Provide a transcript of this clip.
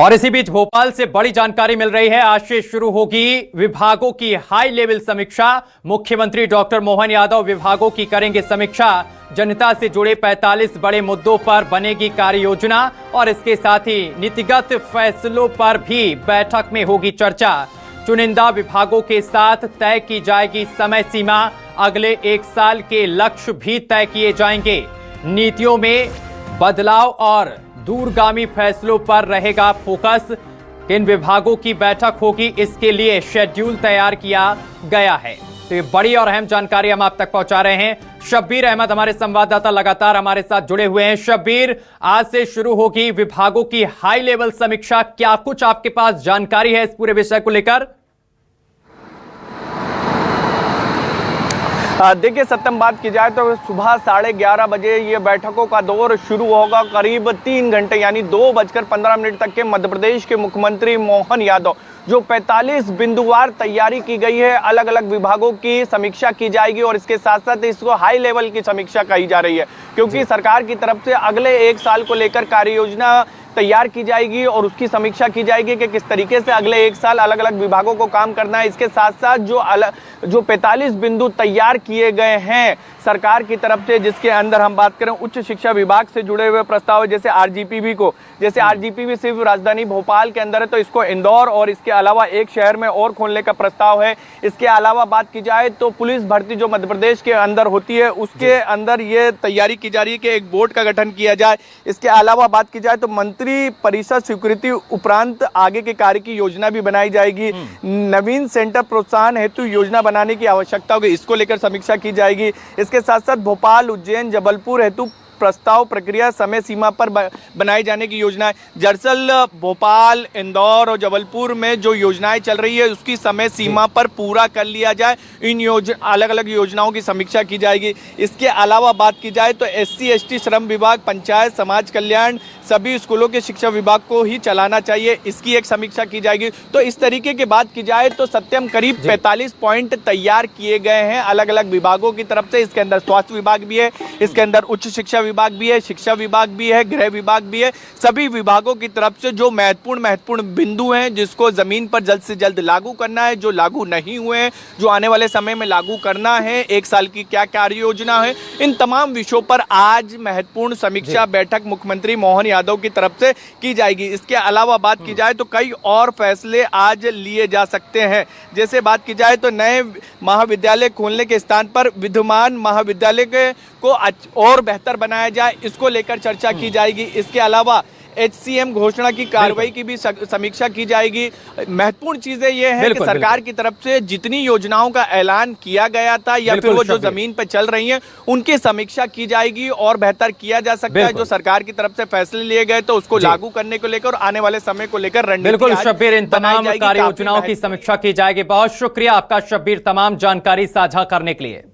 और इसी बीच भोपाल से बड़ी जानकारी मिल रही है। आज से शुरू होगी विभागों की हाई लेवल समीक्षा। मुख्यमंत्री डॉक्टर मोहन यादव विभागों की करेंगे समीक्षा। जनता से जुड़े 45 बड़े मुद्दों पर बनेगी कार्य योजना और इसके साथ ही नीतिगत फैसलों पर भी बैठक में होगी चर्चा। चुनिंदा विभागों के साथ तय की जाएगी समय सीमा। अगले 1 साल के लक्ष्य भी तय किए जाएंगे। नीतियों में बदलाव और दूरगामी फैसलों पर रहेगा फोकस। किन विभागों की बैठक होगी, इसके लिए शेड्यूल तैयार किया गया है। तो ये बड़ी और अहम जानकारी हम आप तक पहुंचा रहे हैं। शब्बीर अहमद हमारे संवाददाता लगातार हमारे साथ जुड़े हुए हैं। शब्बीर, आज से शुरू होगी विभागों की हाई लेवल समीक्षा। क्या कुछ आपके पास जानकारी है इस पूरे विषय को लेकर? देखिए सत्यम, बात की जाए तो सुबह 11:30 बजे ये बैठकों का दौर शुरू होगा। करीब 3 घंटे यानी 2:15 तक के मध्य प्रदेश के मुख्यमंत्री मोहन यादव जो 45 बिंदुवार तैयारी की गई है, अलग अलग विभागों की समीक्षा की जाएगी और इसके साथ साथ इसको हाई लेवल की समीक्षा कही जा रही है, क्योंकि सरकार की तरफ से अगले 1 साल को लेकर कार्य योजना तैयार की जाएगी और उसकी समीक्षा की जाएगी कि किस तरीके से अगले 1 साल अलग अलग विभागों को काम करना है। इसके साथ साथ जो 45 बिंदु तैयार किए गए हैं सरकार की तरफ से, जिसके अंदर हम बात करें उच्च शिक्षा विभाग से जुड़े हुए प्रस्ताव, जैसे आरजीपीवी सिर्फ राजधानी भोपाल के अंदर है तो इसको इंदौर और इसके अलावा एक शहर में और खोलने का प्रस्ताव है। इसके अलावा बात की जाए तो पुलिस भर्ती जो मध्य प्रदेश के अंदर होती है उसके अंदर ये तैयारी की जा रही है कि एक बोर्ड का गठन किया जाए। इसके अलावा बात की जाए तो मंत्री परिषद स्वीकृति उपरांत आगे के कार्य की योजना भी बनाई जाएगी। नवीन सेंटर प्रोत्साहन हेतु योजना बनाने की आवश्यकता होगी, इसको लेकर समीक्षा की जाएगी। इसके साथ साथ भोपाल, उज्जैन, जबलपुर हेतु प्रस्ताव प्रक्रिया समय सीमा पर बनाए जाने की योजना है। दरअसल भोपाल, इंदौर और जबलपुर में जो योजनाएं चल रही है उसकी समय सीमा पर पूरा कर लिया जाए। इन अलग अलग योजनाओं की समीक्षा की जाएगी। इसके अलावा बात की जाए तो SC ST श्रम विभाग, पंचायत, समाज कल्याण, सभी स्कूलों के शिक्षा विभाग को ही चलाना चाहिए, इसकी एक समीक्षा की जाएगी। तो इस तरीके की बात की जाए तो सत्यम करीब 45 पॉइंट तैयार किए गए हैं अलग अलग विभागों की तरफ से। इसके अंदर स्वास्थ्य विभाग भी है, इसके अंदर उच्च शिक्षा विभाग भी है, शिक्षा विभाग भी है, गृह विभाग भी है। सभी विभागों की तरफ से जो महत्वपूर्ण बिंदु हैं जिसको जमीन पर जल्द से जल्द लागू करना है, जो लागू नहीं हुए हैं, जो आने वाले समय में लागू करना है, 1 साल की क्या कार्य योजना है, इन तमाम विषयों पर आज महत्वपूर्ण समीक्षा बैठक मुख्यमंत्री मोहन यादव की तरफ से की जाएगी। इसके अलावा बात की जाए तो कई और फैसले आज लिए जा सकते हैं। जैसे बात की जाए तो नए महाविद्यालय खोलने के स्थान पर विद्यमान महाविद्यालय को और बेहतर बनाया जाए, इसको लेकर चर्चा की जाएगी। इसके अलावा HCM घोषणा की कार्रवाई की भी समीक्षा की जाएगी। महत्वपूर्ण चीजें ये हैं कि सरकार की तरफ से जितनी योजनाओं का ऐलान किया गया था या फिर वो जो जमीन पर चल रही हैं उनकी समीक्षा की जाएगी और बेहतर किया जा सकता है। जो सरकार की तरफ से फैसले लिए गए तो उसको लागू करने को लेकर और आने वाले समय को लेकर रणनीति। बिल्कुल शब्बीर, इन तमाम कार्य योजनाओं की समीक्षा की जाएगी। बहुत शुक्रिया आपका शब्बीर, तमाम जानकारी साझा करने के लिए।